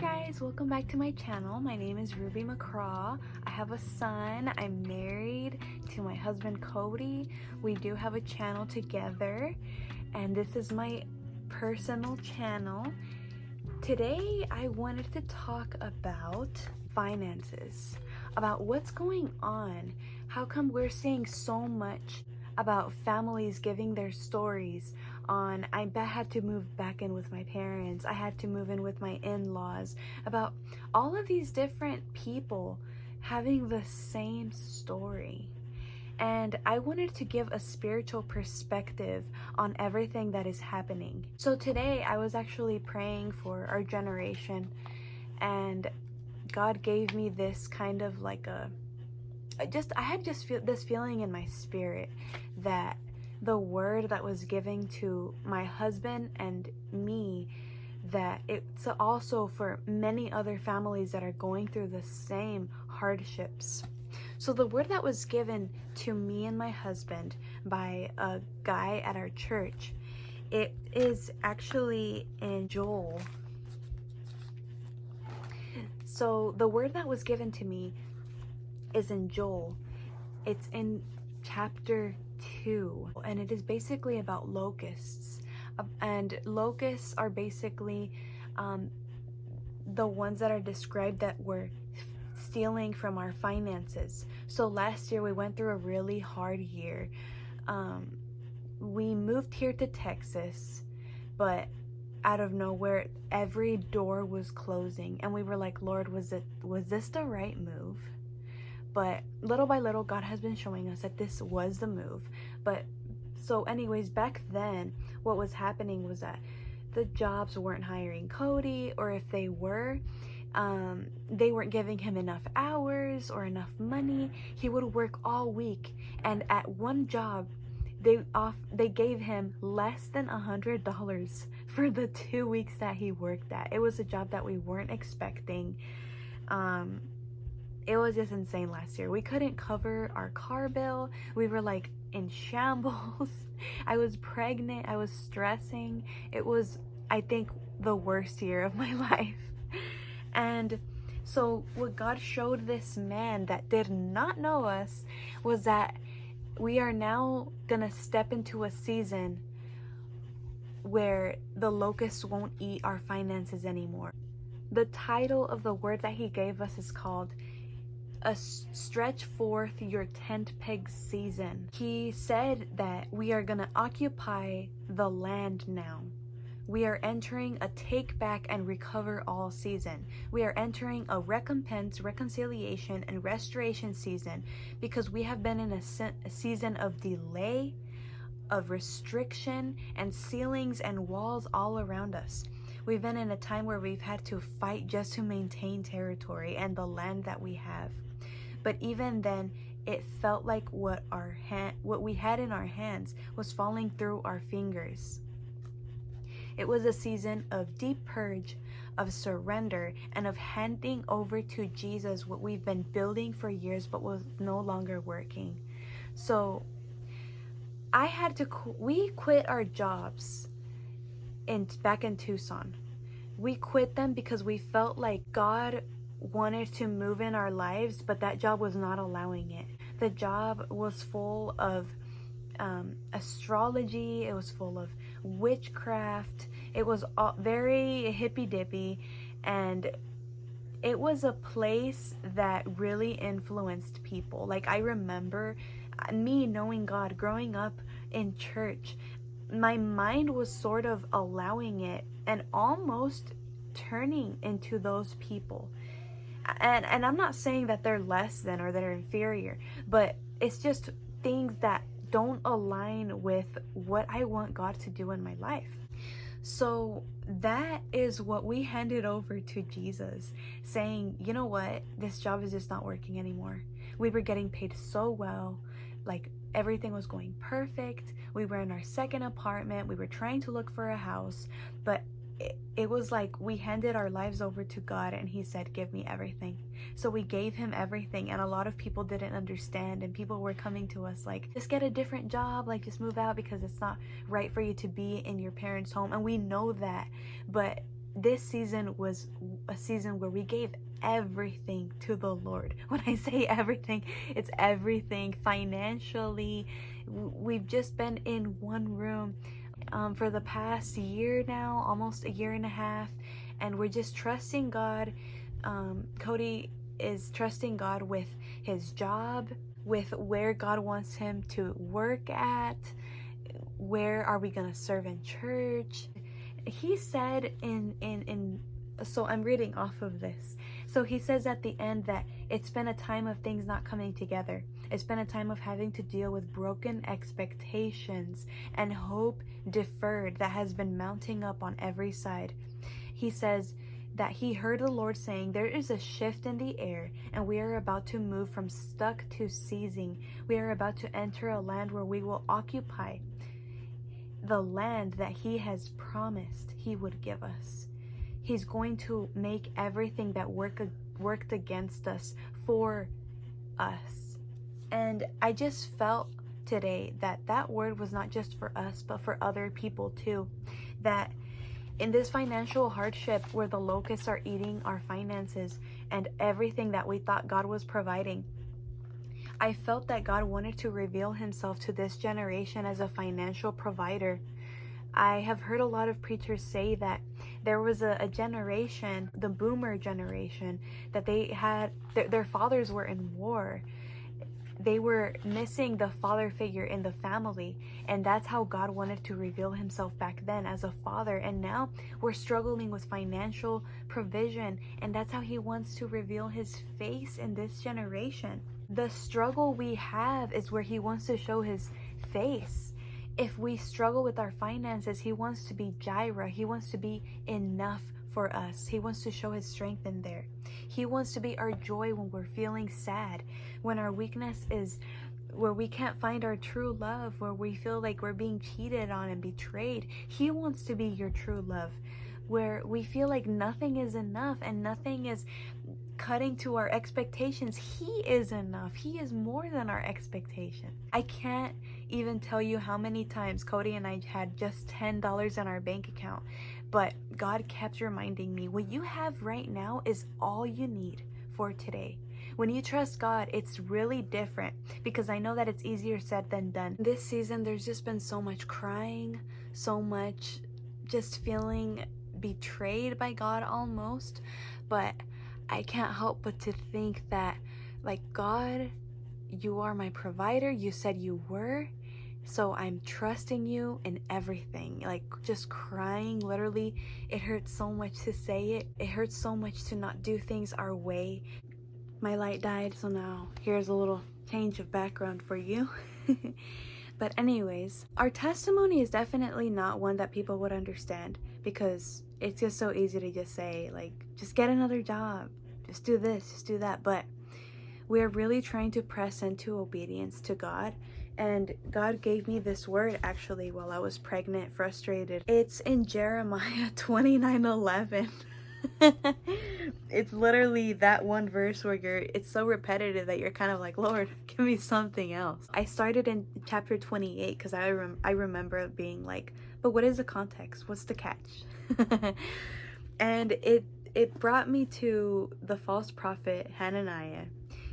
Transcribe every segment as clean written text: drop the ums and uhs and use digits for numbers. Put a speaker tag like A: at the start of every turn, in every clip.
A: guys, welcome back to my channel. My name is Rubymccraw. I have a son. I'm married to my husband Cody. We do have a channel together, and this is my personal channel. Today I wanted to talk about finances, about what's going on. How come we're seeing so much about families giving their stories on, I had to move back in with my parents, I had to move in with my in-laws, about all of these different people having the same story. And I wanted to give a spiritual perspective on everything that is happening. So today I was actually praying for our generation, and God gave me this kind of like I had this feeling in my spirit that the word that was given to my husband and me, that it's also for many other families that are going through the same hardships. So the word that was given to me and my husband by a guy at our church, it is actually in Joel. So the word that was given to me is in Joel. It's in chapter 2, and it is basically about locusts. And locusts are basically the ones that are described that were stealing from our finances. So last year we went through a really hard year. We moved here to Texas, but out of nowhere every door was closing, and we were like, Lord, was this the right move? But little by little, God has been showing us that this was the move. But so anyways, back then, what was happening was that the jobs weren't hiring Cody, or if they were, they weren't giving him enough hours or enough money. He would work all week, and at one job, they gave him less than $100 for the 2 weeks that he worked at. It was a job that we weren't expecting. It was just insane last year. We couldn't cover our car bill. We were like in shambles. I was pregnant. I was stressing. It was, I think, the worst year of my life. And so what God showed this man that did not know us was that we are now gonna step into a season where the locusts won't eat our finances anymore. The title of the word that he gave us is called a stretch forth your tent peg season. He said that we are gonna occupy the land now. We are entering a take back and recover all season. We are entering a recompense, reconciliation, and restoration season, because we have been in a season of delay, of restriction, and ceilings and walls all around us. We've been in a time where we've had to fight just to maintain territory and the land that we have. But even then, it felt like what we had in our hands was falling through our fingers. It was a season of deep purge, of surrender, and of handing over to Jesus what we've been building for years but was no longer working. So we quit our jobs back in Tucson. We quit them because we felt like God wanted to move in our lives, but that job was not allowing it. The job was full of astrology. It was full of witchcraft. It was very hippy-dippy, and it was a place that really influenced people. Like, I remember me knowing God, growing up in church, my mind was sort of allowing it and almost turning into those people. And I'm not saying that they're less than or they're inferior, but it's just things that don't align with what I want God to do in my life. So that is what we handed over to Jesus, saying, you know what, this job is just not working anymore. We were getting paid so well, like everything was going perfect. We were in our second apartment. We were trying to look for a house, but it was like we handed our lives over to God, and he said, give me everything. So we gave him everything, and a lot of people didn't understand, and people were coming to us like, just get a different job, like just move out because it's not right for you to be in your parents' home. And we know that, but this season was a season where we gave everything to the Lord. When I say everything, it's everything financially. We've just been in one room for the past year now, almost a year and a half, and we're just trusting God. Cody is trusting God with his job, with where God wants him to work at, where are we going to serve in church. He said so I'm reading off of this. So he says at the end that it's been a time of things not coming together. It's been a time of having to deal with broken expectations and hope deferred that has been mounting up on every side. He says that he heard the Lord saying, there is a shift in the air, and we are about to move from stuck to seizing. We are about to enter a land where we will occupy the land that he has promised he would give us. He's going to make everything that worked against us for us. And I just felt today that that word was not just for us, but for other people too. That in this financial hardship where the locusts are eating our finances and everything that we thought God was providing, I felt that God wanted to reveal himself to this generation as a financial provider. I have heard a lot of preachers say that there was a generation, the boomer generation, that they had, their fathers were in war. They were missing the father figure in the family, and that's how God wanted to reveal himself back then as a father. And now we're struggling with financial provision, and that's how he wants to reveal his face in this generation. The struggle we have is where he wants to show his face. If we struggle with our finances, he wants to be Jireh. He wants to be enough for us. He wants to show his strength in there. He wants to be our joy when we're feeling sad, when our weakness is where we can't find our true love, where we feel like we're being cheated on and betrayed. He wants to be your true love, where we feel like nothing is enough and nothing is cutting to our expectations. He is enough. He is more than our expectation. I can't even tell you how many times Cody and I had just $10 in our bank account, but God kept reminding me, what you have right now is all you need for today. When you trust God, it's really different, because I know that it's easier said than done. This season, there's just been so much crying, so much just feeling betrayed by God almost, but I can't help but to think that, like, God, you are my provider. You said you were, so I'm trusting you in everything. Like, just crying, literally, it hurts so much to say it. It hurts so much to not do things our way. My light died, so now here's a little change of background for you. But anyways, our testimony is definitely not one that people would understand, because it's just so easy to just say, like, just get another job, just do this, just do that. But we're really trying to press into obedience to God. And God gave me this word actually while I was pregnant, frustrated. It's in Jeremiah 29:11. It's literally that one verse where it's so repetitive that you're kind of like, Lord, give me something else. I started in chapter 28 because I remember being like, but what is the context? What's the catch? And it brought me to the false prophet Hananiah.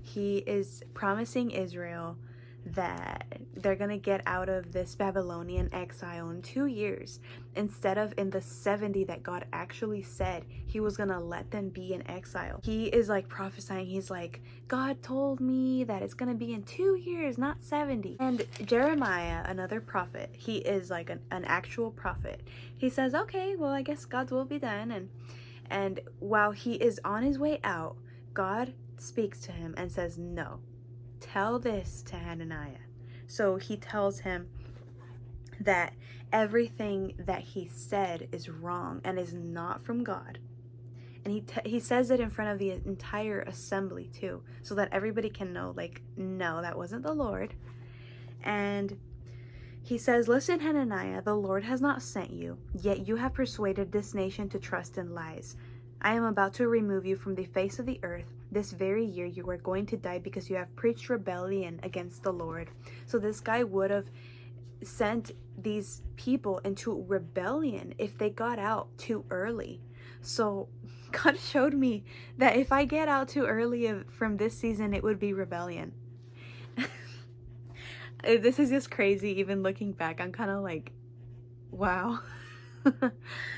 A: He is promising Israel that they're gonna get out of this Babylonian exile in 2 years, instead of in the 70 that God actually said he was gonna let them be in exile. He is like prophesying. He's like, God told me that it's gonna be in 2 years, not 70. And Jeremiah, another prophet, he is like an actual prophet. He says, okay, well, I guess God's will be done. And while he is on his way out, God speaks to him and says, no, tell this to Hananiah. So he tells him that everything that he said is wrong and is not from God. And he says it in front of the entire assembly too, so that everybody can know, like, no, that wasn't the Lord. And he says, listen, Hananiah, the Lord has not sent you, yet you have persuaded this nation to trust in lies. I am about to remove you from the face of the earth. This very year you are going to die because you have preached rebellion against the Lord. So this guy would have sent these people into rebellion if they got out too early. So God showed me that if I get out too early from this season, it would be rebellion. This is just crazy. Even looking back, I'm kind of like, wow.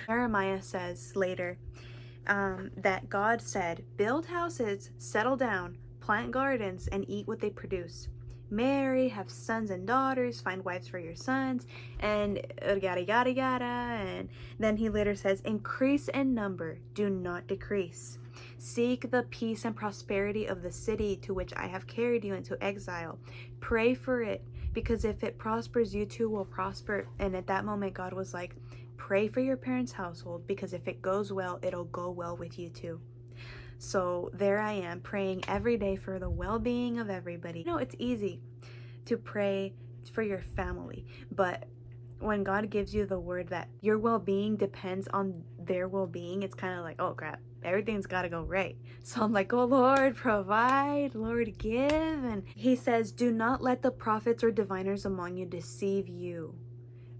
A: Jeremiah says later that God said, build houses, settle down, plant gardens, and eat what they produce. Marry, have sons and daughters, find wives for your sons, and yada yada yada. And then he later says, increase in number, do not decrease. Seek the peace and prosperity of the city to which I have carried you into exile. Pray for it, because if it prospers, you too will prosper. And at that moment, God was like, pray for your parents' household, because if it goes well, it'll go well with you too. So there I am, praying every day for the well-being of everybody. You know, it's easy to pray for your family, but when God gives you the word that your well-being depends on their well-being, it's kind of like, oh crap, everything's got to go right. So I'm like, oh Lord, provide, Lord, give. And he says, do not let the prophets or diviners among you deceive you.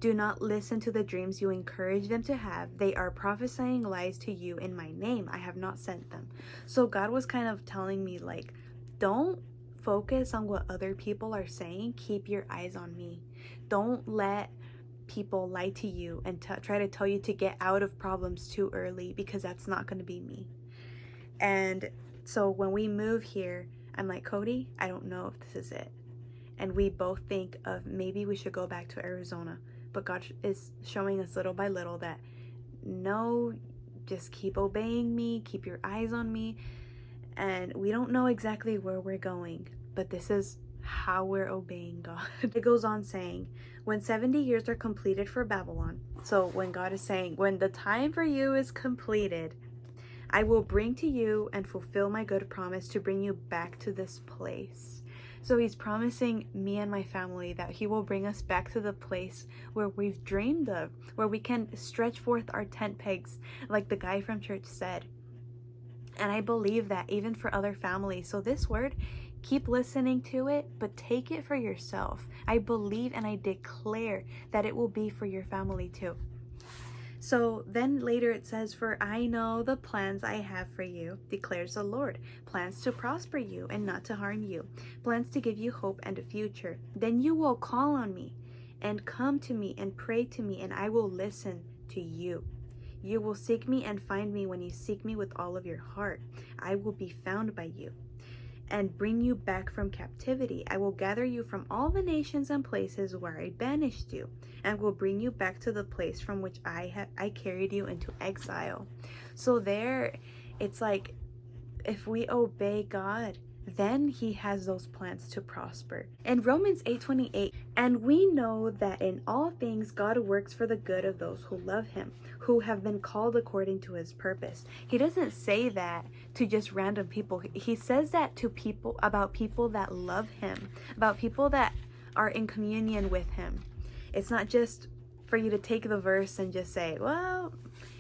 A: Do not listen to the dreams you encourage them to have. They are prophesying lies to you in my name. I have not sent them. So God was kind of telling me, like, don't focus on what other people are saying. Keep your eyes on me. Don't let people lie to you and try to tell you to get out of problems too early, because that's not going to be me. And so when we move here, I'm like, Cody, I don't know if this is it. And we both think of maybe we should go back to Arizona. But God is showing us little by little that no, just keep obeying me, keep your eyes on me. And we don't know exactly where we're going, but this is how we're obeying God. It goes on saying, when 70 years are completed for Babylon, so when God is saying, when the time for you is completed, I will bring to you and fulfill my good promise to bring you back to this place. So he's promising me and my family that he will bring us back to the place where we've dreamed of, where we can stretch forth our tent pegs, like the guy from church said. And I believe that even for other families. So this word, keep listening to it, but take it for yourself. I believe and I declare that it will be for your family too. So then later it says, for I know the plans I have for you, declares the Lord, plans to prosper you and not to harm you, plans to give you hope and a future. Then you will call on me and come to me and pray to me, and I will listen to you. You will seek me and find me when you seek me with all of your heart. I will be found by you and bring you back from captivity. I will gather you from all the nations and places where I banished you, and will bring you back to the place from which I carried you into exile. So there, it's like, if we obey God, then he has those plans to prosper. In Romans 8:28, and we know that in all things God works for the good of those who love him, who have been called according to his purpose. He doesn't say that to just random people. He says that to people, about people that love him, about people that are in communion with him. It's not just for you to take the verse and just say, well,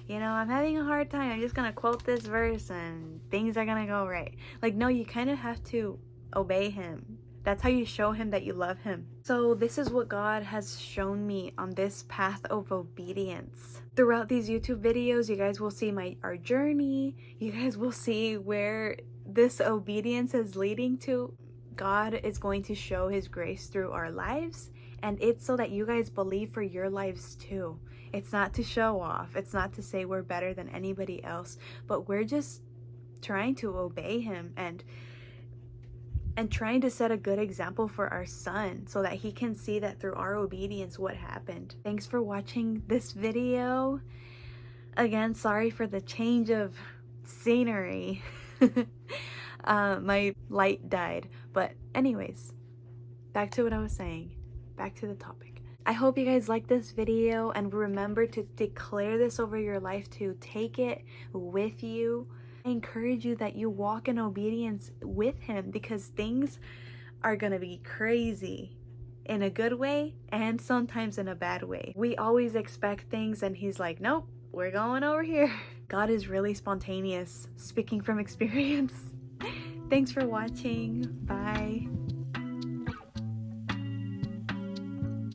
A: you know, I'm having a hard time, I'm just gonna quote this verse and things are gonna go right. Like, no, you kind of have to obey him. That's how you show him that you love him. So this is what God has shown me on this path of obedience. Throughout these YouTube videos, you guys will see our journey. You guys will see where this obedience is leading to. God is going to show his grace through our lives, and it's so that you guys believe for your lives too. It's not to show off. It's not to say we're better than anybody else, but we're just trying to obey him and trying to set a good example for our son so that he can see that through our obedience what happened. Thanks for watching this video. Again, sorry for the change of scenery. My light died. But anyways, back to what I was saying. Back to the topic. I hope you guys like this video, and remember to declare this over your life, to take it with you. I encourage you that you walk in obedience with him, because things are gonna be crazy in a good way and sometimes in a bad way. We always expect things and he's like, nope, we're going over here. God is really spontaneous, speaking from experience. Thanks for watching. Bye.